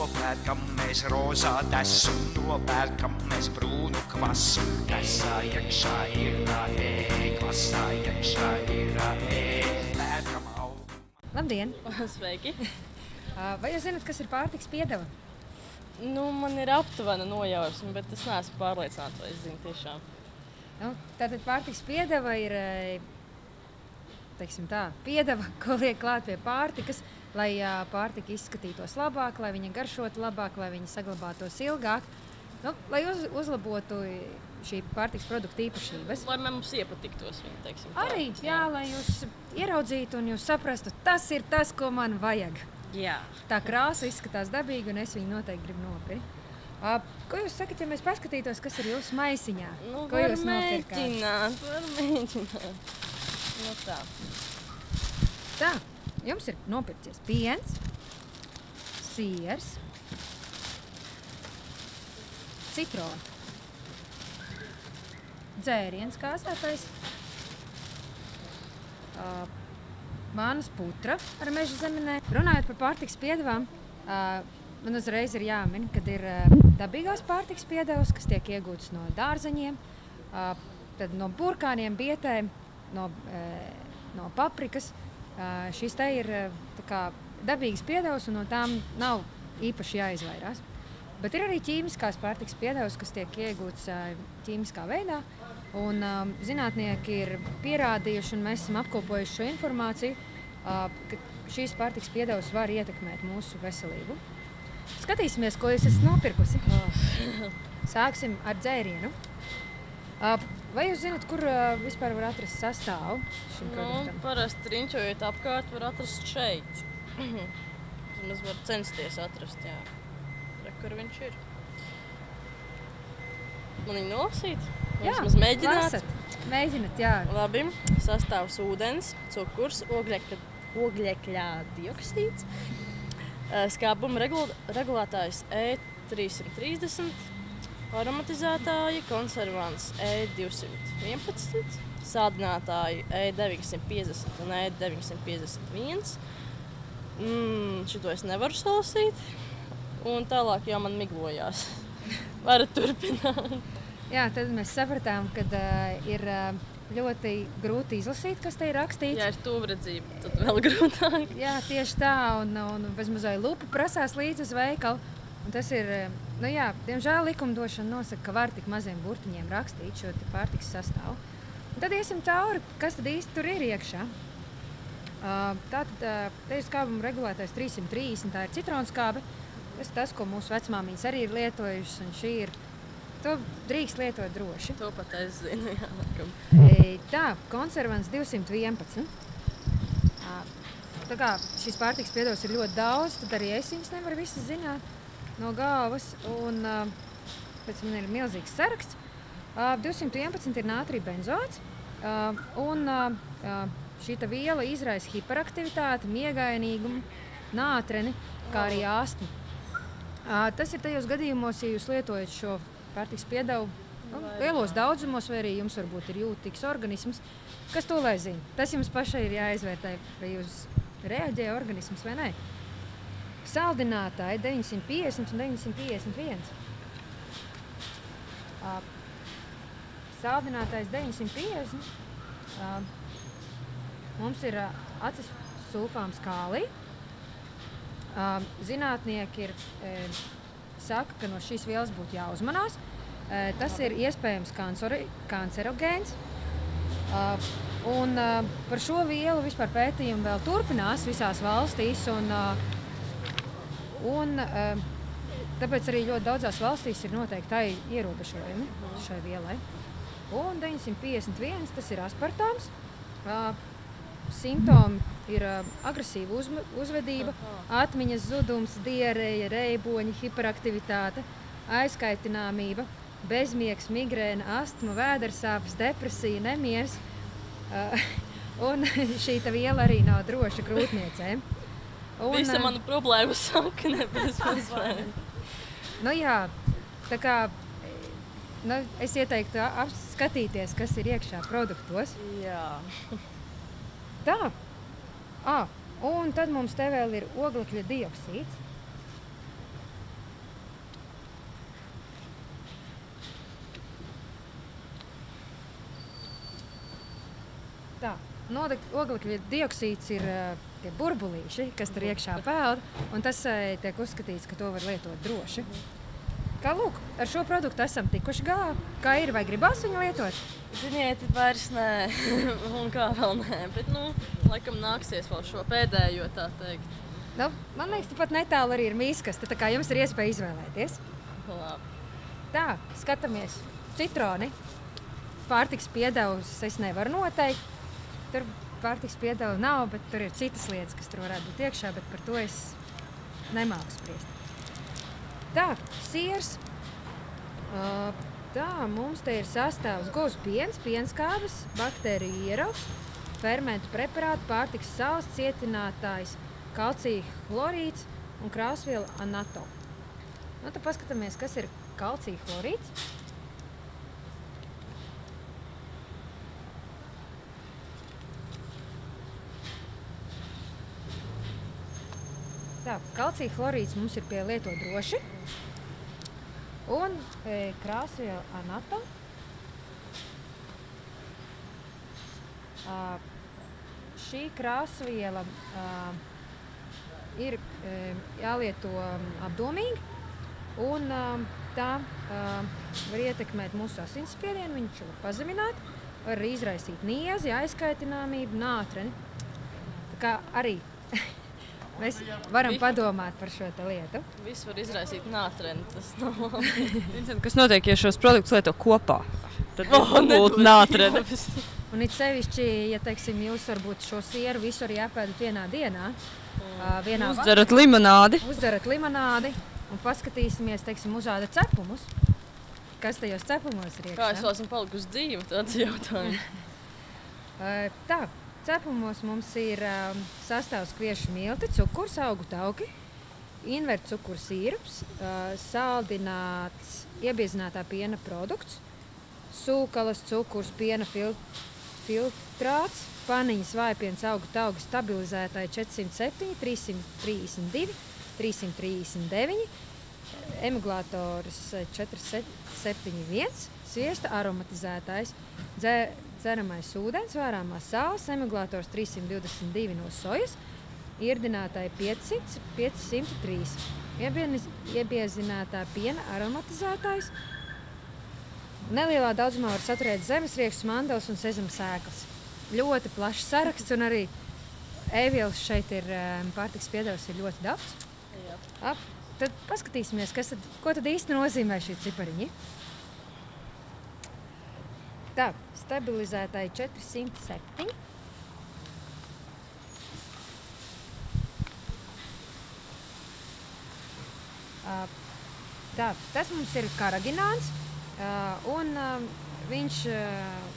nopērkamies rozā desu, nopērkamies brūnu kvasu. Desā iekšā ir klasā iekšā ir pērkam augu. Labdien! Sveiki! Vai jūs zināt, kas ir pārtiks piedeva? Man ir aptuvena nojausma, bet es neesmu pārliecināta, vai es zinu tiešām. Tātad pārtiks piedeva ir, teiksim tā, piedeva, ko liek klāt pie pārtikas, lai pārtika izskatītos labāk, lai viņa garšotu labāk, lai viņa saglabātos ilgāk, lai uzlabotu šī pārtiks produkta īpašības. Lai mums iepatiktos viņa, teiksim tā. Arī, jā, lai jūs ieraudzītu un jūs saprastu, tas ir tas, ko man vajag. Jā. Tā krāsa izskatās dabīgi, un es viņu noteikti gribu nopirkt. Ko jūs sakat, ja mēs paskatītos, kas ir jūsu maisiņā? Ko jūs nopirkāt? Var mēģināt. Tā. Tā, jums ir nopircies piens, siers, citroni, dzēriens kāsētais, mānas putra ar meža zemenē. Runājot par pārtiks piedevām, man uzreiz ir jāmin, kad ir dabīgās pārtiks piedevas, kas tiek iegūtas no dārzeņiem, tad no burkāniem, bietēm, no paprikas. Šis te ir tā kā dabīgas piedevas, un no tām nav īpaši jāizvairās. Bet ir arī ķīmiskās pārtiks piedevas, kas tiek iegūtas ķīmiskā veidā. Un zinātnieki ir pierādījuši, un mēs esam apkopojuši šo informāciju, ka šīs pārtiks piedevas var ietekmēt mūsu veselību. Skatīsimies, ko jūs esat nopirkusi. Sāksim ar dzērienu. Vai jūs zināt, kur vispār var atrast sastāvu šim produktam? Parasti riņķojot apkārt var atrast šeit. Mēs var censties atrast, jā. Kur viņš ir. Man viņu nolasīt? Jā, mēģināt. lasat. Mēģināt, jā. Labi. Sastāvs ūdens, cukurs, oglekļa dioksīds, skābuma regulētājs E330, aromatizētāji, konservants E211, sādinātāji E950 un E951. Šito es nevaru salasīt. Un tālāk jau man miglojās. Varat turpināt. Jā, tad mēs sapratām, ka ir ļoti grūti izlasīt, kas te ir rakstīts. Ja ir tuvredzība, tad vēl grūtāk. Jā, tieši tā, un bezmazai lupa prasās līdz uz veikalu. Un tas ir, diemžēl likumdošana nosaka, ka var tik maziem burtiņiem rakstīt šo pārtikas sastāvu. Un tad iesim cauri, kas tad īsti tur ir iekšā. Tātad te ir skābuma regulētais 330, tā ir citronskābe. Tas ir tas, ko mūsu vecmāmiņas arī ir lietojušas, un šī ir, to drīkst lietot droši. To pat es zinu, jā. Tā, konservants 211. Tā kā šīs pārtikas piedevas ir ļoti daudz, tad arī es viņas nevaru visas zināt no galvas, un pēc man ir milzīgs saraksts. 211 ir nātrija benzoāts, un šī viela izraisa hiperaktivitāti, miegainīgumu, nātreni, kā arī astmu. Tas ir tajos gadījumos, ja jūs lietojat šo pārtikas piedevu lielos daudzumos, vai arī jums varbūt ir jūtīgs organisms. Kas to lai zina? Tas jums pašai ir jāizvērtē, vai jūs reaģē organisms vai nē. Saldinātāji 950 un 951. Saldinātājs 950. Mums ir acis sulfāms kālija. Zinātnieki saka, ka no šīs vielas būtu jāuzmanās. Tas ir iespējams kancerogēns. Un par šo vielu vispār pētījumi vēl turpinās visās valstīs. Un tāpēc arī ļoti daudzās valstīs ir noteikti ierobežojumi šai vielai. Un 951, tas ir aspartāms. Simptomi ir agresīva uzvedība, atmiņas zudums, diareja, reiboņi, hiperaktivitāte, aizkaitināmība, bezmiegs, migrēna, astma, vēdersāpes, depresija, nemieris. Un šī viela arī nav droša grūtniecēm. Visa mana problēma saka nebez mazliet. Jā, tā kā es ieteiktu apskatīties, kas ir iekšā produktos. Jā. Tā. Un tad mums te vēl ir oglekļa dioksīds. oglekļa dioksīds ir tie burbulīši, kas tur iekšā peld, un tas tiek uzskatīts, ka to var lietot droši. Kā lūk, ar šo produktu esam tikuši galā. Kā ir, vai gribās viņu lietot? Ziniet, vairs nē, un kā vēl nē, bet, laikam nāksies vēl šo pēdējo, tā teikt. Man liekas, pat netālu arī ir mīskaste, tā kā jums ir iespēja izvēlēties. Labi. Tā, skatāmies. Citroni. Pārtiks piedevus es nevaru noteikt. Tur pārtiks piedevu nav, bet tur ir citas lietas, kas tur varētu būt iekšā, bet par to es nemāku spriest. Tā, siers. Tā, mums te ir sastāvs govs piens, pienskābes, baktēriju ieraugs, fermentu preparāti, pārtiks sāls, cietinātājs, kalcija chlorīds un krāsviela anato. Tad paskatāmies, kas ir kalcija chlorīds. Tā, kalcija chlorīds mums ir pielieto droši. Un krāsviela anato. Šī krāsviela ir jālieto apdomīgi, un tā var ietekmēt mūsu asinsspiedienu, viņš var pazemināt, var arī izraisīt niezi, aizkaitināmību, nātreni. Tā kā arī mēs varam padomāt par šo lietu. Viss var izraisīt nātreni, tas nav labi. Vincent, kas notiek, ja šos produktus lieto kopā? Tad būtu nātreni. Un it sevišķi, ja, teiksim, jūs varbūt šo sieru visu arī apēdat vienā dienā. Uzdarat limonādi. Uzdarat limonādi un paskatīsimies, teiksim, uzāda cepumus. Kas tajos cepumos ir iekšā? Kā es vēl esmu palikusi dzīva, tāds jautājums. Tā. Cepumos mums ir sastāvs kviešu milti, cukurs, augu tauki, invertu cukuru sīrups, saldināts iebiezinātā piena produkts, sūkalas, cukurs, piena filtrāts, paniņas, vājpiens, augu tauki, stabilizētāji 407, 332, 339, emulgators 471, sviesta aromatizētājs, dzeramais ūdens, vērāmās sāls, emulgators 322 no sojas, irdinātāji 500, 503, iebiezinātā piena aromatizētājs. Nelielā daudzumā var saturēt zemesrieksts, mandels un sezama sēklas. Ļoti plašs saraksts, un arī ēvielas šeit ir pārtiks piedevs ir ļoti daudz. Tad paskatīsimies, ko tad īsti nozīmē šī cipariņi. Tā, stabilizētāji 407. Tā, tas mums ir karagināns, un viņš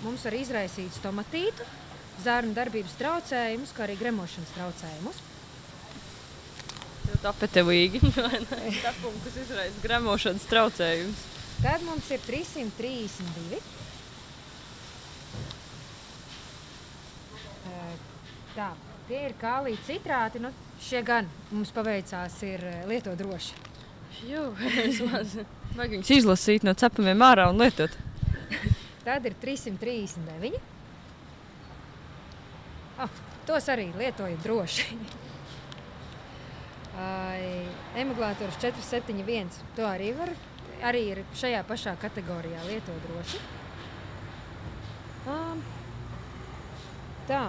mums var izraisīt stomatītu, zarnu darbības traucējumus, kā arī gremošanas traucējumus. Apetevīgi. Tapumi, kas izraisa gremošanas traucējumus. Tad mums ir 332. Tā, tie ir kālija citrāti, šie gan mums paveicās ir lietot droši. Vismaz. Vajag viņus izlasīt no cepumiem ārā un lietot. Tad ir 339. Tos arī lietoju droši. Emulgators 471. To arī ir šajā pašā kategorijā lietot droši. Tā,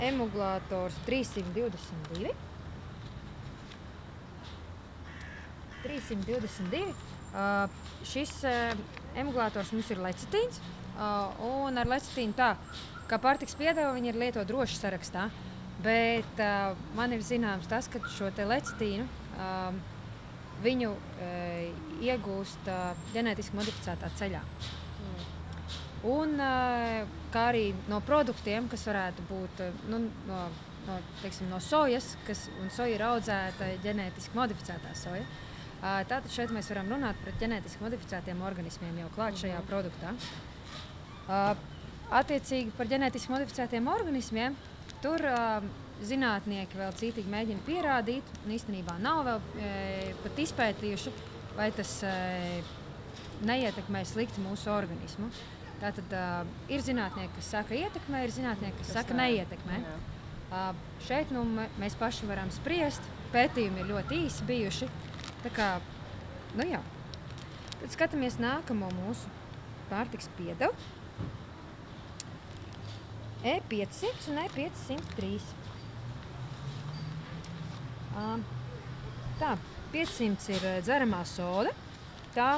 emulgators 322. 322. Šis emulgators mums ir lecitīns, un ar lecitīnu tā, kā pārtiks piedevu viņi ir lietot droši sarakstā, bet man ir zināms tas, ka šo te lecitīnu viņu iegūst ģenētiski modificētā ceļā. Un kā arī no produktiem, kas varētu būt no sojas, un soja ir audzēta ģenētiski modificētā soja. Tātad šeit mēs varam runāt par ģenētiski modificētiem organismiem jau klāt šajā produktā. Attiecīgi par ģenētiski modificētiem organismiem, tur zinātnieki vēl cītīgi mēģina pierādīt, un īstenībā nav vēl pat izpētījuši, vai tas neietekmē slikti mūsu organismu. Tātad ir zinātnieki, kas saka ietekmē, ir zinātnieki, kas saka neietekmē. Šeit mēs paši varam spriest, pētījumi ir ļoti īsi bijuši. Tā kā, jā. Tad skatāmies nākamo mūsu pārtiks piedevu. E500 un E503. Tā, 500 ir dzeramā soda. Tā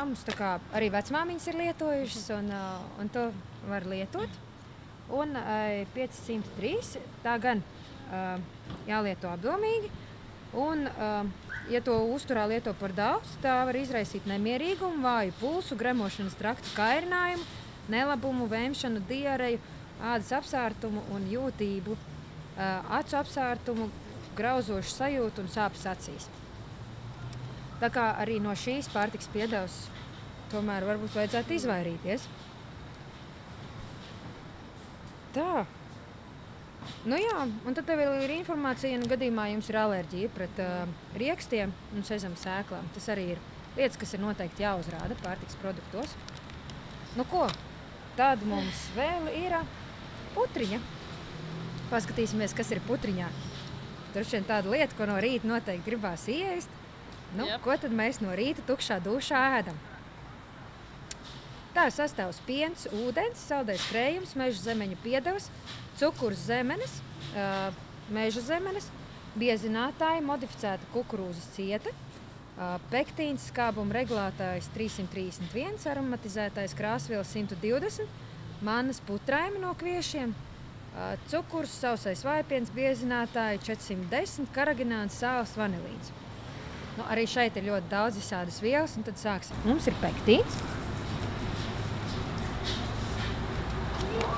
mums tā kā arī vecmāmiņas ir lietojušas un to var lietot. Un 503, tā gan jālieto apdomīgi. Un, ja to uzturā lieto par daudz, tā var izraisīt nemierīgumu, vāju pulsu, gremošanas traktu kairinājumu, nelabumu, vēmšanu, diareju, ādas apsārtumu un jūtību, acu apsārtumu, grauzošu sajūtu un sāpes acīs. Tā kā arī no šīs pārtiks piedevas tomēr varbūt vajadzētu izvairīties. Tā. Un tad tev ir informācija, gadījumā jums ir alerģija pret riekstiem un sezama sēklām. Tas arī ir lietas, kas ir noteikti jāuzrāda pārtiks produktos. Tad mums vēl ir putriņa. Paskatīsimies, kas ir putriņā. Tur šeit tāda lieta, ko no rīta noteikti gribās ieēst. Ko tad mēs no rīta tukšā dušā ēdam? Tā sastāvs piens, ūdens, saldais krējums, meža zemeņu piedevas, cukurs zemenes, meža zemenes, biezinātāji, modificēta kukurūzas cieta, pektīns, skābuma regulātājs 331, aromatizētais krāsvielas 120, mannas putrājumi no kviešiem, cukurs, sausais vaipiens, biezinātāji 410, karagināns, sāls, vanilīns. Arī šeit ir ļoti daudz visādas vielas, un tad sāksim. Mums ir pektīns.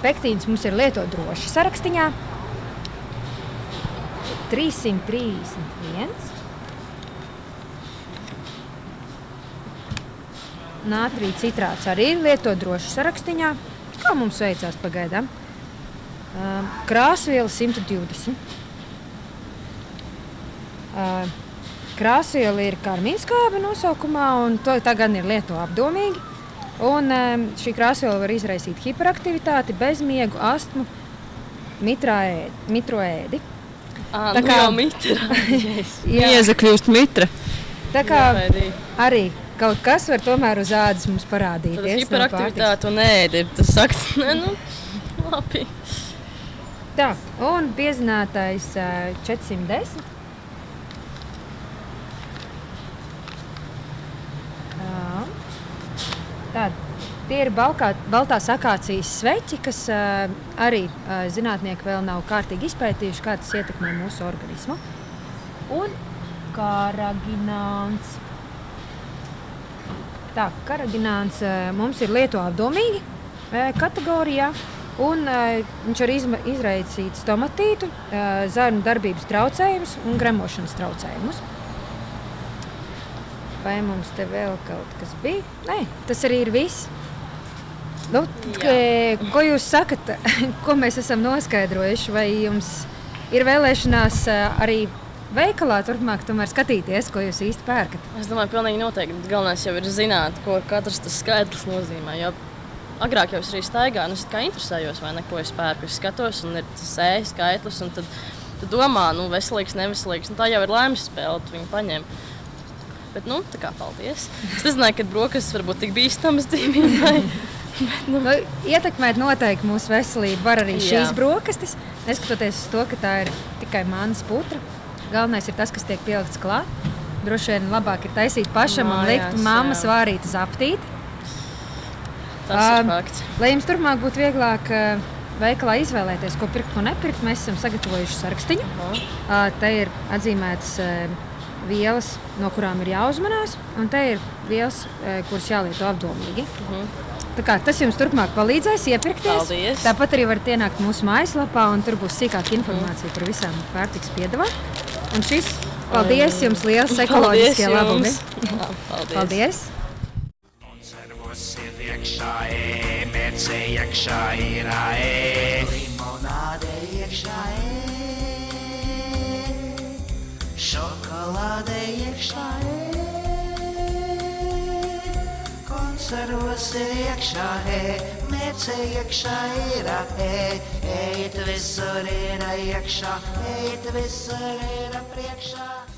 Pektīns mums ir lietot droši sarakstiņā. 331. Nātrija citrāts arī ir lietot droši sarakstiņā. Kā mums veicās pagaidām? Krāsviela 120. Krāsviela ir karmīnskābe nosaukumā, un tā gan ir lieto apdomīgi. Un šī krāsviela var izraisīt hiperaktivitāti, bezmiegu, astmu, mitroēdi. Tā kā jau mitra. Mieza kļūst mitra. Tā kā arī kaut kas var tomēr uz ādas mums parādīties. Tad hiperaktivitāte un ēdi ir tas sakts. Labi. Tā, un biezinātais 410. Tie ir baltās akācijas sveķi, kas arī zinātnieki vēl nav kārtīgi izpētījuši, kā tas ietekmē mūsu organismu. Un karagināns. Karagināns mums ir lieto apdomīgi kategorijā, un viņš var izraisīt stomatītu, zarnu darbības traucējumus un gremošanas traucējumus. Vai mums te vēl kaut kas bija? Nē, tas arī ir viss. Ko jūs sakat, ko mēs esam noskaidrojuši, vai jums ir vēlēšanās arī veikalā turpmāk tomēr skatīties, ko jūs īsti pērkat? Es domāju, pilnīgi noteikti. Galvenais jau ir zināt, ko katrs tas skaitlis nozīmē. Jo agrāk jau es arī staigāju, es kā interesējos, vai neko es pērku. Es skatos, un ir tas skaitlis, un tad domā, veselīgs, neveselīgs. Tā jau ir laimes spēle, tu viņu paņem. Bet, tā kā paldies. Es nezināju, ka brokastis var būt tik bīstamas dzīvībai. Ietekmēt noteikti mūsu veselību var arī šīs brokastis, neskatoties uz to, ka tā ir tikai mannas putra. Galvenais ir tas, kas tiek pielikts klāt. Droši vien labāk ir taisīt pašam un likt mammas vārīt uz aptīti. Tas ir fakts. Lai jums turpmāk būtu vieglāk veikalā izvēlēties, ko pirkt, ko nepirkt, mēs esam sagatavojuši sarakstiņu. Te ir atzīmētas vielas, no kurām ir jāuzmanās, un te ir vielas, kuras jālieto apdomīgi. Tā kā tas jums turpmāk palīdzēs iepirkties. Paldies. Tāpat arī varat ienākt mūsu mājaslapā, un tur būs sīkāka informācija par visām pārtikas piedevām. Un šis, paldies jums liels ekoloģiskie labumi. Paldies. Konservos ir iekšā, mērce iekšā ir, limonāde iekšā, šokolāde iekšā, Vasaros ir iekšā, mērce iekšā ir, eit visur ir iekšā, eit visur ir priekšā.